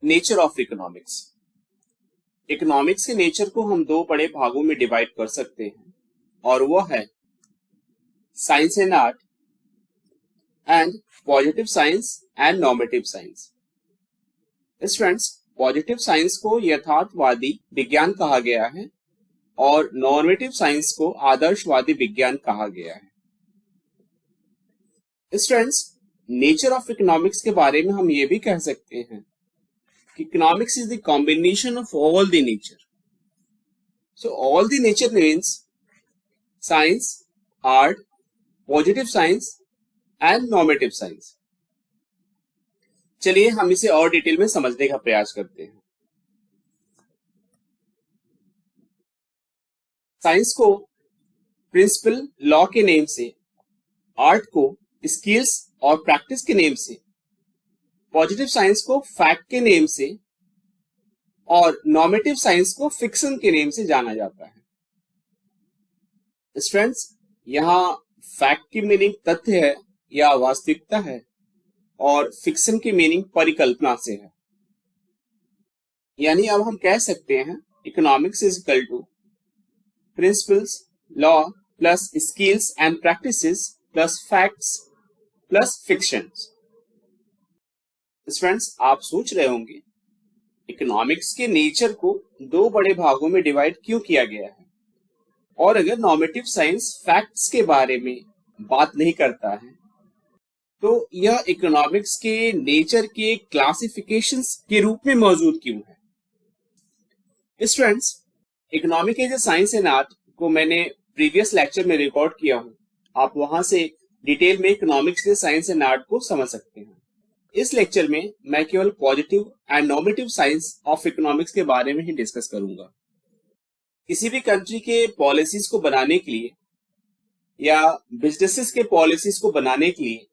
Nature of economics. Economics के nature को हम दो बड़े भागों में डिवाइड कर सकते हैं और वो है science and art and positive science and normative science. Friends, positive science को यथार्थवादी विज्ञान कहा गया है और नॉर्मेटिव साइंस को आदर्शवादी विज्ञान कहा गया है। फ्रेंड्स, नेचर ऑफ इकोनॉमिक्स के बारे में हम ये भी कह सकते हैं कि economics is the combination of all the nature. So all the nature means science, art, positive science and normative science. चलिए हम इसे और डिटेल में समझने का प्रयास करते हैं। साइंस को प्रिंसिपल लॉ के नेम से, आर्ट को स्किल्स और प्रैक्टिस के नेम से, पॉजिटिव साइंस को फैक्ट के नेम से और नॉर्मेटिव साइंस को फिक्शन के नेम से जाना जाता है। फ्रेंड्स, यहां फैक्ट की मीनिंग तथ्य है या वास्तविकता है और फिक्शन की मीनिंग परिकल्पना से है। यानी अब हम कह सकते हैं economics is equal to principles, law plus skills and practices plus facts plus fictions. Friends, आप सोच रहे होंगे इकोनॉमिक्स के नेचर को दो बड़े भागों में डिवाइड क्यों किया गया है, और अगर नॉर्मेटिव साइंस फैक्ट्स के बारे में बात नहीं करता है तो यह इकोनॉमिक्स के नेचर के क्लासिफिकेशंस के रूप में मौजूद क्यों है। Friends, economic as a science and art को मैंने प्रीवियस लेक्चर में रिकॉर्ड किया हूं, आप वहां से डिटेल में इकोनॉमिक्स के साइंस एंड आर्ट को समझ सकते हैं। इस लेक्चर में मैं केवल positive and normative science of economics के बारे में ही डिस्कस करूंगा। किसी भी कंट्री के पॉलिसीज को बनाने के लिए या बिजनेसेस के पॉलिसीज को बनाने के लिए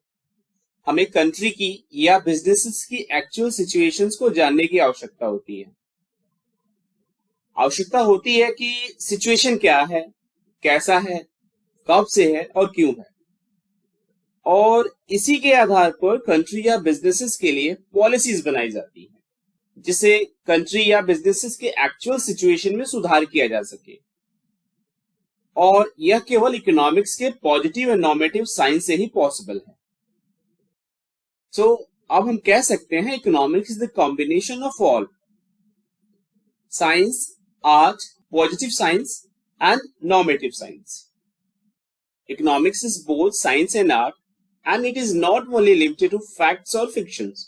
हमें कंट्री की या बिजनेसेस की एक्चुअल सिचुएशंस को जानने की आवश्यकता होती है। आवश्यकता होती है कि सिचुएशन क्या है, कैसा है, कब से है और क्यों है, और इसी के आधार पर कंट्री या बिजनेसेस के लिए पॉलिसीज बनाई जाती है जिससे कंट्री या बिजनेसेस के एक्चुअल सिचुएशन में सुधार किया जा सके। और यह केवल इकोनॉमिक्स के पॉजिटिव एंड नॉर्मेटिव साइंस से ही पॉसिबल है। सो अब हम कह सकते हैं economics is the combination of all science, art, positive science and normative science. Economics is both science and art, and it is not only limited to facts or fictions.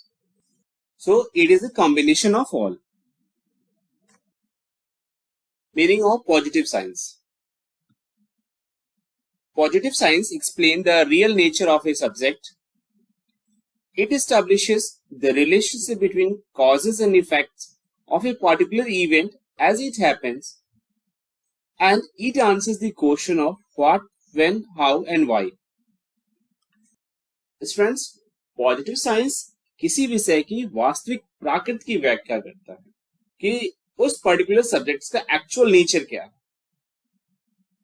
So it is a combination of all. Meaning of positive science. Positive science explains the real nature of a subject. It establishes the relationship between causes and effects of a particular event as it happens, and it answers the question of what, when, how and why. Friends, positive science किसी विषय की वास्तविक प्रकृति की व्याख्या करता है कि उस पर्टिकुलर सब्जेक्ट का एक्चुअल नेचर क्या है,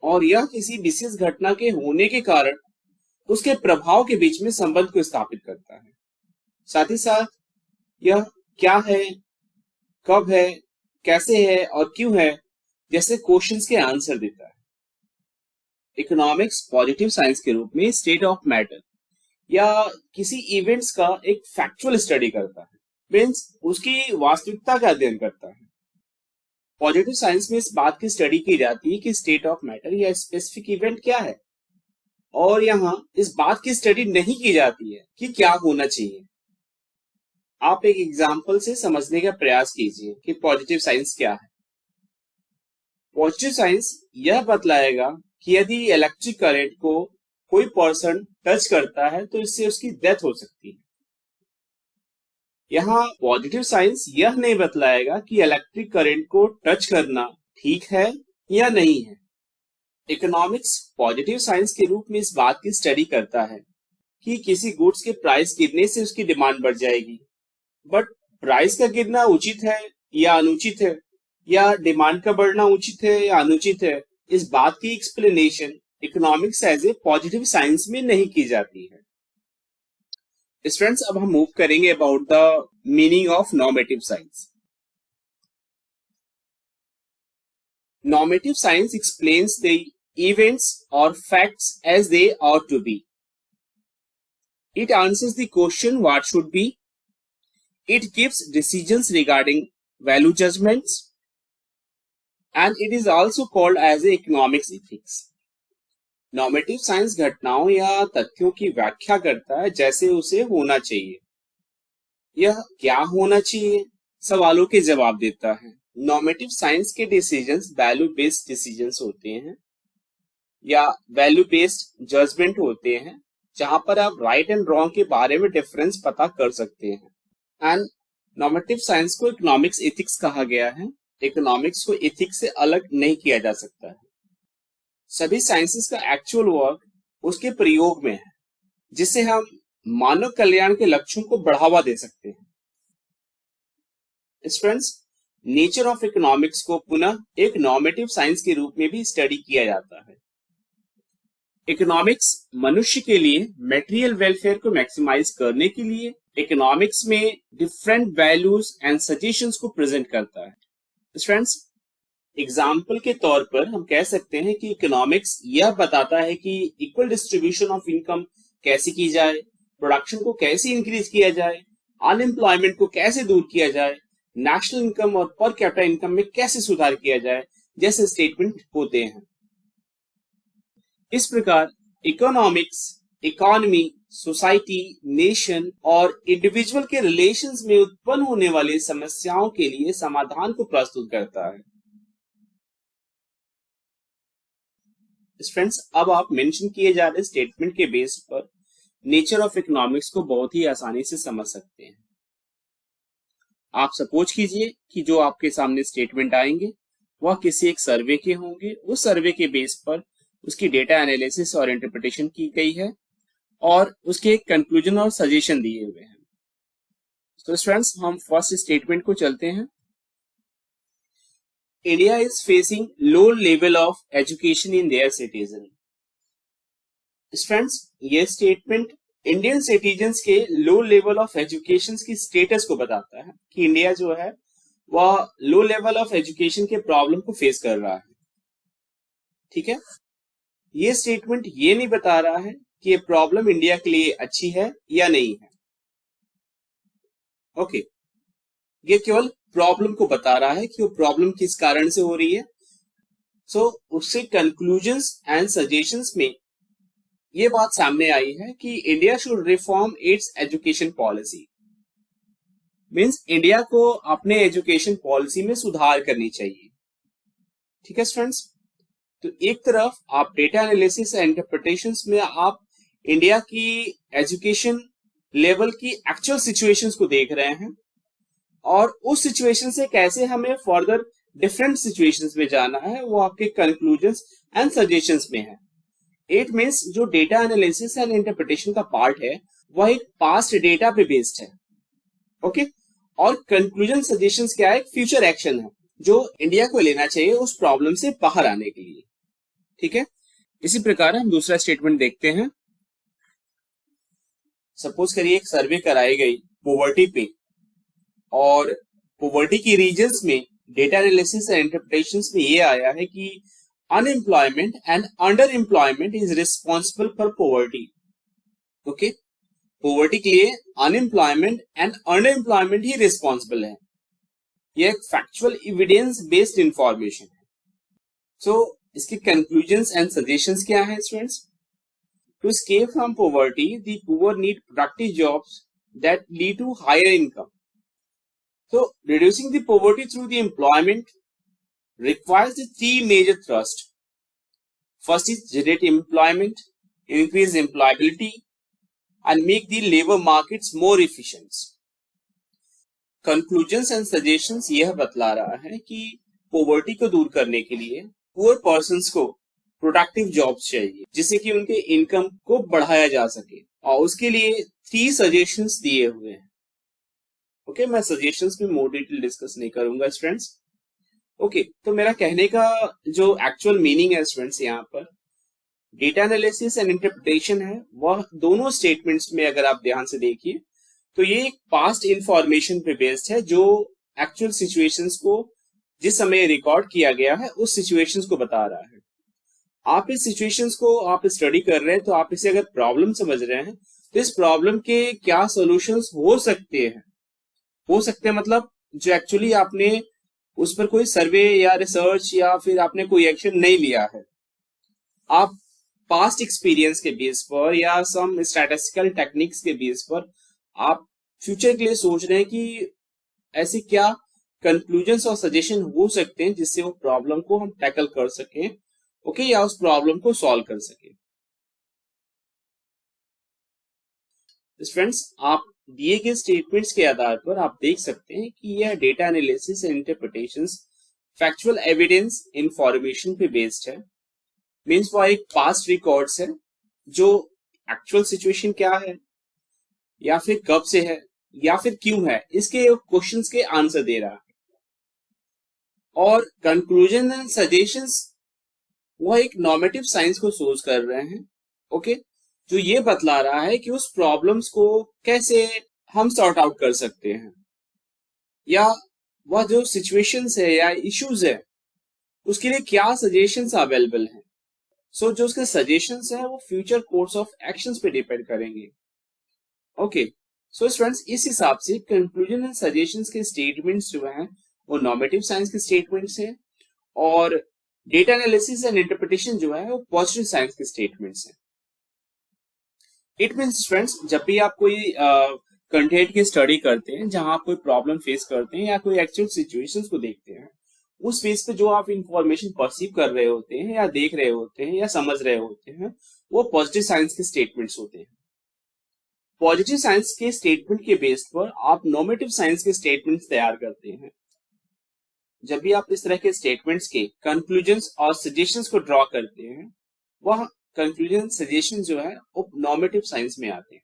और यह किसी विशेष घटना के होने के कारण उसके प्रभाव के बीच में संबंध को स्थापित करता है। साथ ही साथ यह क्या है, कब है, कैसे है और क्यों है जैसे क्वेश्चंस के आंसर देता है। इकोनॉमिक्स पॉजिटिव साइंस के रूप में स्टेट ऑफ मैटर या किसी इवेंट्स का एक फैक्चुअल स्टडी करता है, मीन्स उसकी वास्तविकता का अध्ययन करता है। पॉजिटिव साइंस में इस बात की स्टडी की जाती है कि स्टेट ऑफ मैटर या स्पेसिफिक इवेंट क्या है, और यहाँ इस बात की स्टडी नहीं की जाती है कि क्या होना चाहिए। आप एक एग्जाम्पल से समझने का प्रयास कीजिए कि पॉजिटिव साइंस क्या है। पॉजिटिव साइंस यह बतलाएगा कि यदि इलेक्ट्रिक करंट को कोई पर्सन टच करता है तो इससे उसकी डेथ हो सकती है। यहाँ पॉजिटिव साइंस यह नहीं बतलाएगा कि इलेक्ट्रिक करंट को टच करना ठीक है या नहीं है। इकोनॉमिक्स पॉजिटिव साइंस के रूप में इस बात की स्टडी करता है कि किसी गुड्स के प्राइस गिरने से उसकी डिमांड बढ़ जाएगी, बट प्राइस का गिरना उचित है या अनुचित है, या डिमांड का बढ़ना उचित है या अनुचित है, इस बात की explanation economics as a positive science में नहीं की जाती है। स्टूडेंट्स अब हम मूव करेंगे about the meaning of normative science. Normative science explains the events or facts as they ought to be. It answers the question what should be. It gives decisions regarding value judgments, and it is also called as economics ethics. Normative science घटनाओं या तथ्यों की व्याख्या करता है जैसे उसे होना चाहिए। यह क्या होना चाहिए सवालों के जवाब देता है। नॉर्मेटिव साइंस के डिसीजंस वैल्यू बेस्ड डिसीजंस होते हैं या वैल्यू बेस्ड जजमेंट होते हैं, जहां पर आप राइट एंड रॉन्ग के बारे में डिफरेंस पता कर सकते हैं। एंड नॉर्मेटिव साइंस को इकोनॉमिक्स एथिक्स कहा गया है। इकोनॉमिक्स को एथिक्स से अलग नहीं किया जा सकता है। सभी साइंसेस का एक्चुअल वर्क उसके प्रयोग में है, जिससे हम मानव कल्याण के लक्ष्यों को बढ़ावा दे सकते हैं। फ्रेंड्स, नेचर ऑफ इकोनॉमिक्स को पुनः एक नॉर्मेटिव साइंस के रूप में भी स्टडी किया जाता है। इकोनॉमिक्स मनुष्य के लिए मटेरियल वेलफेयर को मैक्सिमाइज करने के लिए इकोनॉमिक्स में डिफरेंट वैल्यूज एंड सजेशंस को प्रेजेंट करता है। फ्रेंड्स, एग्जाम्पल के तौर पर हम कह सकते हैं कि इकोनॉमिक्स यह बताता है कि इक्वल डिस्ट्रीब्यूशन ऑफ इनकम कैसे की जाए, प्रोडक्शन को कैसे इंक्रीज किया जाए, अनएम्प्लॉयमेंट को कैसे दूर किया जाए, नेशनल इनकम और पर कैपिटा इनकम में कैसे सुधार किया जाए, जैसे स्टेटमेंट होते हैं। इस प्रकार इकोनॉमिक्स इकोनॉमी, सोसाइटी, नेशन और इंडिविजुअल के रिलेशंस में उत्पन्न होने वाली समस्याओं के लिए समाधान को प्रस्तुत करता है। फ्रेंड्स, अब आप मेंशन किए जा रहे स्टेटमेंट के बेस पर नेचर ऑफ इकोनॉमिक्स को बहुत ही आसानी से समझ सकते हैं। आप सपोज कीजिए कि जो आपके सामने स्टेटमेंट आएंगे वह किसी एक सर्वे के होंगे। उस सर्वे के बेस पर उसकी डेटा एनालिसिस और इंटरप्रिटेशन की गई है और उसके कंक्लूजन और सजेशन दिए हुए हैं। तो स्टूडेंट्स, हम फर्स्ट स्टेटमेंट को चलते हैं। India is facing low level of education in their citizen. Students, ये स्टेटमेंट इंडियन सिटीजन्स के लो लेवल ऑफ एजुकेशन की स्टेटस को बताता है कि इंडिया जो है वह लो लेवल ऑफ एजुकेशन के प्रॉब्लम को फेस कर रहा है। ठीक है, ये स्टेटमेंट ये नहीं बता रहा है कि ये प्रॉब्लम इंडिया के लिए अच्छी है या नहीं है। ओके, ये केवल प्रॉब्लम को बता रहा है कि वो प्रॉब्लम किस कारण से हो रही है। सो उससे कंक्लूजन्स एंड सजेशंस में ये बात सामने आई है कि India should reform it's education policy. Means India को अपने एजुकेशन पॉलिसी में सुधार करनी चाहिए। ठीक है फ्रेंड्स, तो एक तरफ आप डेटा एनालिसिस एंड इंटरप्रिटेशंस में आप इंडिया की एजुकेशन लेवल की एक्चुअल सिचुएशंस को देख रहे हैं और उस सिचुएशन से कैसे हमें फर्दर डिफरेंट सिचुएशंस में जाना है वो आपके कंक्लूजन्स एंड सजेशंस में है। इट मींस जो डेटा एनालिसिस एंड इंटरप्रिटेशन का पार्ट है वह एक पास्ट डेटा पे बेस्ड है। ओके, और कंक्लूजन सजेशंस क्या है, फ्यूचर एक्शन है जो इंडिया को लेना चाहिए उस प्रॉब्लम से बाहर आने के लिए। ठीक है, इसी प्रकार हम दूसरा स्टेटमेंट देखते हैं। सपोज करिए एक सर्वे कराई गई पॉवर्टी पे और पॉवर्टी की रीजन्स में डेटा एनालिसिस एंड इंटरप्रिटेशंस में ये आया है कि unemployment and under employment is responsible for poverty. Okay, poverty के लिए unemployment and under employment he responsible है। यह एक फैक्चुअल एविडेंस बेस्ड इंफॉर्मेशन है। सो इसके कंक्लूजन्स एंड सजेशंस क्या है students? To escape from poverty the poor need productive jobs that lead to higher income. So, reducing the poverty through the employment requires the three major thrusts. First is generate employment, increase employability, and make the labor markets more efficient. Conclusions and suggestions यह बतला रहा है कि poverty को दूर करने के लिए poor persons को प्रोडक्टिव जॉब्स चाहिए जिससे कि उनके इनकम को बढ़ाया जा सके और उसके लिए 3 सजेशंस दिए हुए हैं। ओके, मैं सजेशंस में मोर डिटेल डिस्कस नहीं करूंगा स्टूडेंट्स। ओके, तो मेरा कहने का जो एक्चुअल मीनिंग है स्टूडेंट्स यहाँ पर डेटा एनालिसिस एंड इंटरप्रिटेशन है, वह दोनों स्टेटमेंट्स में अगर आप ध्यान से देखिए तो ये एक पास्ट इंफॉर्मेशन पे बेस्ड है, जो एक्चुअल सिचुएशंस को जिस समय रिकॉर्ड किया गया है उस सिचुएशंस को बता रहा है। आप इस सिचुएशंस को आप स्टडी कर रहे हैं तो आप इसे अगर प्रॉब्लम समझ रहे हैं तो इस प्रॉब्लम के क्या सॉल्यूशंस हो सकते हैं, मतलब जो एक्चुअली आपने उस पर कोई सर्वे या रिसर्च या फिर आपने कोई एक्शन नहीं लिया है, आप पास्ट एक्सपीरियंस के बेस पर या सम स्टैटिस्टिकल टेक्निक्स के बेस पर आप फ्यूचर के लिए सोच रहे हैं कि ऐसे क्या कंक्लूजन्स और सजेशन हो सकते हैं जिससे वो प्रॉब्लम को हम टैकल कर सकें, ओके, या उस प्रॉब्लम को सॉल्व कर सकें। फ्रेंड्स, आप दिए गए स्टेटमेंट्स के आधार पर आप देख सकते हैं कि यह data analysis and interpretations factual evidence information पे बेस्ड है। मींस वो एक पास्ट रिकॉर्ड्स है जो एक्चुअल सिचुएशन क्या है या फिर कब से है या फिर क्यों है, इसके क्वेश्चंस के आंसर दे रहा है। और कंक्लूजन एंड सजेशंस वो एक नॉर्मेटिव साइंस को सोच कर रहे हैं, ओके, जो ये बतला रहा है कि उस प्रॉब्लम्स को कैसे हम सॉर्ट आउट कर सकते हैं, या वह जो सिचुएशंस है या इश्यूज है उसके लिए क्या सजेशंस अवेलेबल हैं। सो जो उसके सजेशंस है वो फ्यूचर कोर्स ऑफ एक्शंस पे डिपेंड करेंगे, ओके। सो फ्रेंड्स, इस हिसाब से कंक्लूजन एंड सजेशंस के स्टेटमेंट्स जो हैं वो नॉर्मेटिव साइंस के स्टेटमेंट्स हैं और डेटा एनालिसिस एंड इंटरप्रिटेशन जो है वो पॉजिटिव साइंस के स्टेटमेंट्स हैं। इट मीन्स फ्रेंड्स, जब भी आप कोई कंटेंट की स्टडी करते हैं जहां आप कोई प्रॉब्लम फेस करते हैं या कोई एक्चुअल सिचुएशंस को देखते हैं, उस बेस पे जो आप इंफॉर्मेशन परसीव कर रहे होते हैं या देख रहे होते हैं या समझ रहे होते हैं वो पॉजिटिव साइंस के स्टेटमेंट्स होते हैं। पॉजिटिव साइंस के स्टेटमेंट के बेस पर आप नॉर्मेटिव साइंस के स्टेटमेंट्स तैयार करते हैं। जब भी आप इस तरह के स्टेटमेंट्स के कंक्लूजन्स और सजेशंस को ड्रॉ करते हैं, वह कंक्लूजन सजेशन जो है वो नॉर्मेटिव साइंस में आते हैं।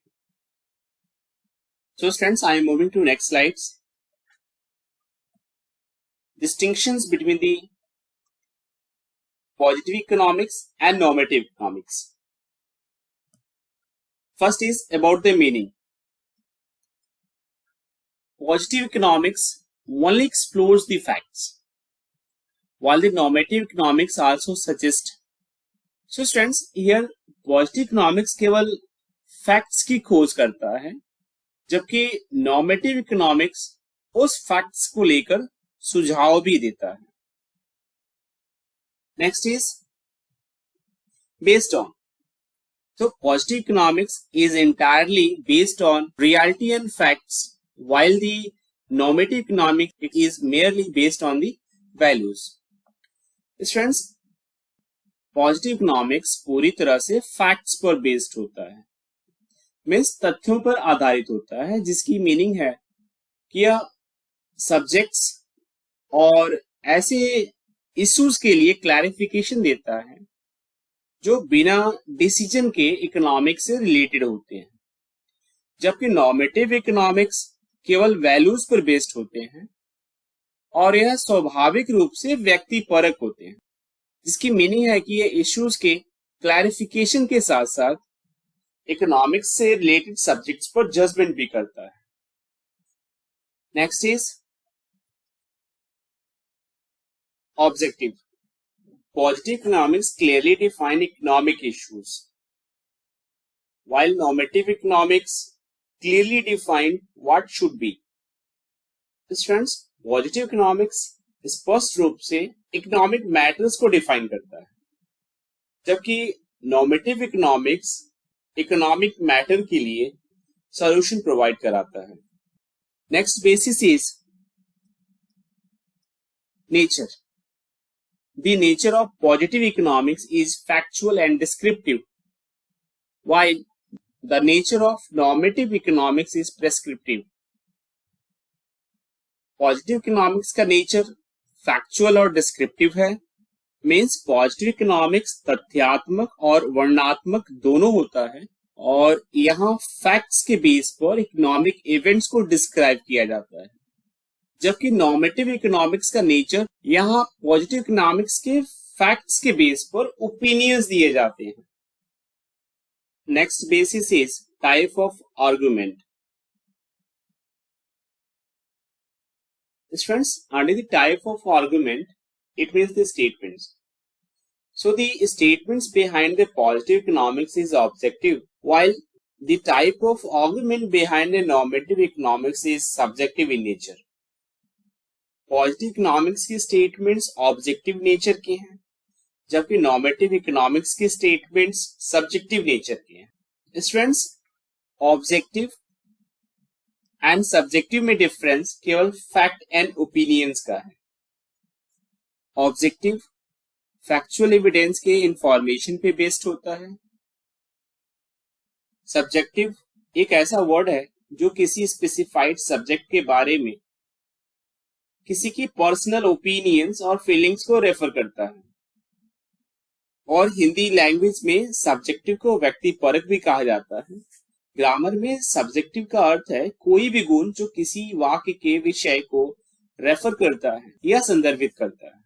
So friends, I am moving to next slides. Distinctions between the positive economics and normative economics. First is about the meaning. Positive economics only explores the facts, while the normative economics also suggest. So friends, here positive economics केवल facts की खोज करता है, जबकि normative economics उस facts को लेकर सुझाव भी देता है। Next is based on. तो positive economics is entirely based on reality and facts, while the normative economics it is merely based on the values. Friends, positive economics पूरी तरह से फैक्ट्स पर बेस्ड होता है, मीन्स तथ्यों पर आधारित होता है, जिसकी मीनिंग है कि यह सब्जेक्ट्स और ऐसे इश्यूज के लिए क्लैरिफिकेशन देता है जो बिना डिसीजन के इकोनॉमिक्स से रिलेटेड होते हैं, जबकि नॉर्मेटिव इकोनॉमिक्स केवल वैल्यूज पर बेस्ड होते हैं और यह स्वाभाविक रूप से व्यक्तिपरक होते हैं, जिसकी मीनिंग है कि यह इश्यूज के क्लैरिफिकेशन के साथ साथ इकोनॉमिक्स से रिलेटेड सब्जेक्ट्स पर जजमेंट भी करता है। Next is objective. Positive economics clearly define economic issues, while normative economics clearly define what should be. Friends, positive economics स्पष्ट रूप से इकोनॉमिक मैटर्स को डिफाइन करता है, जबकि नॉर्मेटिव इकोनॉमिक्स इकोनॉमिक मैटर के लिए सॉल्यूशन प्रोवाइड कराता है। Next basis is nature. The nature of positive economics is factual and descriptive, while the nature of normative economics is prescriptive. Positive economics का nature factual और descriptive है, means positive economics तथ्यात्मक और वर्णनात्मक दोनों होता है और यहाँ facts के बेस पर economic events को describe किया जाता है, जबकि नॉर्मेटिव इकोनॉमिक्स का नेचर यहाँ पॉजिटिव इकोनॉमिक्स के फैक्ट्स के बेस पर ओपिनियंस दिए जाते हैं। Next basis is type of argument. Friends, under the type of argument, it means the statements. So the statements behind the positive economics is objective, while the type of argument behind the normative economics is subjective in nature. Positive economics की statements objective nature के हैं, जबकि normative economics के statements subjective nature के हैं। Friends, objective and subjective में difference केवल fact and opinions का है। ऑब्जेक्टिव फैक्चुअल एविडेंस के इंफॉर्मेशन पे बेस्ड होता है। सब्जेक्टिव एक ऐसा वर्ड है जो किसी स्पेसिफाइड सब्जेक्ट के बारे में किसी की पर्सनल ओपिनियंस और फीलिंग्स को रेफर करता है। और हिंदी लैंग्वेज में सब्जेक्टिव को व्यक्तिपरक भी कहा जाता है। ग्रामर में सब्जेक्टिव का अर्थ है कोई भी गुण जो किसी वाक्य के विषय को रेफर करता है या संदर्भित करता है।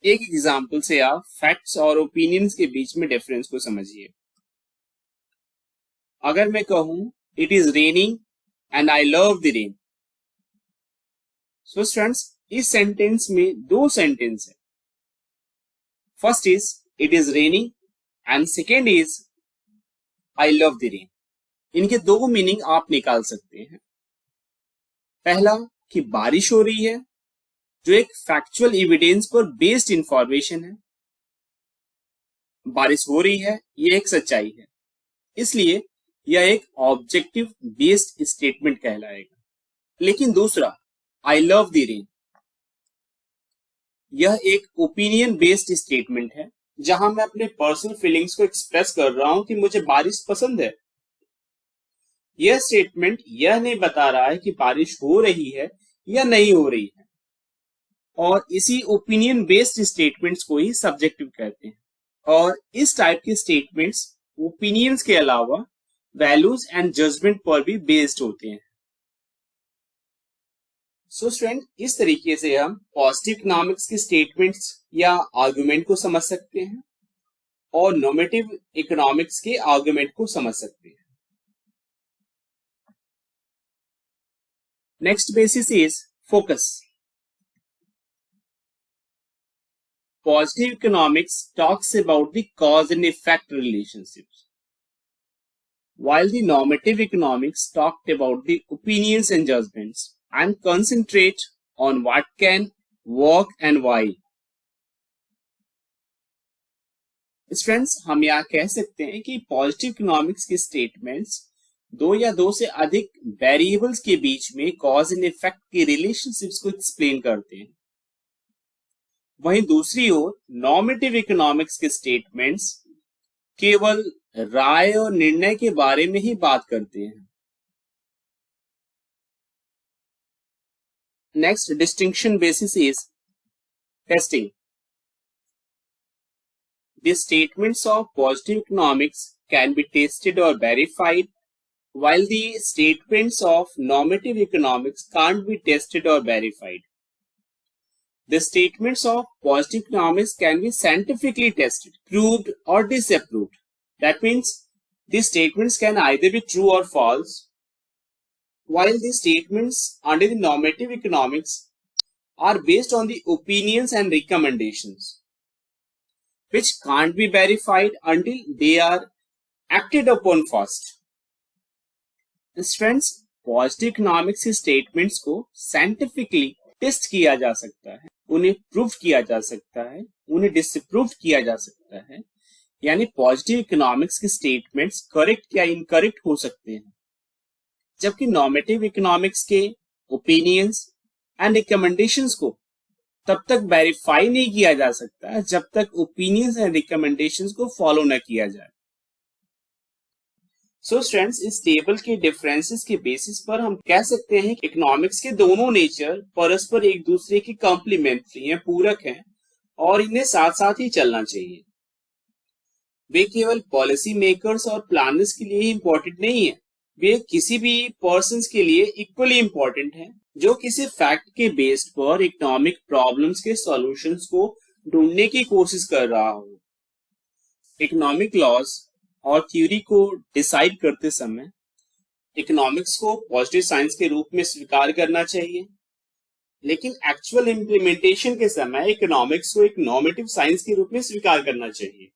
एक एग्जाम्पल से आप फैक्ट्स और ओपिनियंस के बीच में डिफरेंस को समझिए। अगर मैं कहूं it is raining and I love the rain, so friends इस सेंटेंस में दो सेंटेंस है। First is it is raining and second is I love the rain. इनके दो मीनिंग आप निकाल सकते हैं। पहला कि बारिश हो रही है, जो एक फैक्चुअल एविडेंस पर बेस्ड इंफॉर्मेशन है। बारिश हो रही है, यह एक सच्चाई है, इसलिए यह एक ऑब्जेक्टिव बेस्ड स्टेटमेंट कहलाएगा। लेकिन दूसरा आई लव द रेन, यह एक ओपिनियन बेस्ड स्टेटमेंट है, जहां मैं अपने पर्सनल फीलिंग्स को एक्सप्रेस कर रहा हूं कि मुझे बारिश पसंद है। यह स्टेटमेंट यह नहीं बता रहा है कि बारिश हो रही है या नहीं हो रही है, और इसी ओपिनियन बेस्ड स्टेटमेंट्स को ही सब्जेक्टिव कहते हैं। और इस टाइप के स्टेटमेंट्स ओपिनियंस के अलावा वैल्यूज एंड जजमेंट पर भी बेस्ड होते हैं। सो स्टूडेंट, इस तरीके से हम पॉजिटिव इकोनॉमिक्स के स्टेटमेंट्स या आर्गुमेंट को समझ सकते हैं और नॉर्मेटिव इकोनॉमिक्स के आर्गुमेंट को समझ सकते हैं। Next basis is focus. Positive economics talks about the cause and effect relationships, while the normative economics talked about the opinions and judgments and concentrate on what can work and why. Friends, हम यहाँ कह सकते हैं कि positive economics के statements दो या दो से अधिक वेरिएबल्स के बीच में कॉज एंड इफेक्ट के रिलेशनशिप्स को एक्सप्लेन करते हैं। वहीं दूसरी ओर नॉर्मेटिव इकोनॉमिक्स के स्टेटमेंट्स केवल राय और निर्णय के बारे में ही बात करते हैं। Next distinction basis is testing. The statements of positive economics can be tested or verified, while the statements of normative economics can't be tested or verified. The statements of positive economics can be scientifically tested, proved or disapproved. That means these statements can either be true or false, while the statements under the normative economics are based on the opinions and recommendations, which can't be verified until they are acted upon first. Friends, positive economics के statements को scientifically test किया जा सकता है, उन्हें prove किया जा सकता है, उन्हें डिसप्रूव किया जा सकता है। यानी पॉजिटिव इकोनॉमिक्स के स्टेटमेंट्स करेक्ट या इनकरेक्ट हो सकते हैं, जबकि नॉर्मेटिव इकोनॉमिक्स के ओपिनियंस एंड रिकमेंडेशंस को तब तक वेरीफाई नहीं किया जा सकता जब तक ओपिनियंस एंड रिकमेंडेशंस को फॉलो न किया जाए। सो स्टूडेंट्स, इस टेबल के डिफरेंसेस के बेसिस पर हम कह सकते हैं कि इकोनॉमिक्स के दोनों नेचर परस्पर एक दूसरे के कॉम्प्लीमेंट्री हैं, पूरक हैं, और इन्हें साथ साथ ही चलना चाहिए। वे केवल पॉलिसी मेकर्स और प्लानर्स के लिए ही इंपॉर्टेंट नहीं है, वे किसी भी पर्सन के लिए इक्वली इंपॉर्टेंट है जो किसी फैक्ट के बेस्ड पर इकोनॉमिक प्रॉब्लम्स के सॉल्यूशंस को ढूंढने की कोशिश कर रहा हो। इकोनॉमिक लॉज और थ्योरी को डिसाइड करते समय इकोनॉमिक्स को पॉजिटिव साइंस के रूप में स्वीकार करना चाहिए, लेकिन एक्चुअल इम्प्लीमेंटेशन के समय इकोनॉमिक्स को एक नॉर्मेटिव साइंस के रूप में स्वीकार करना चाहिए।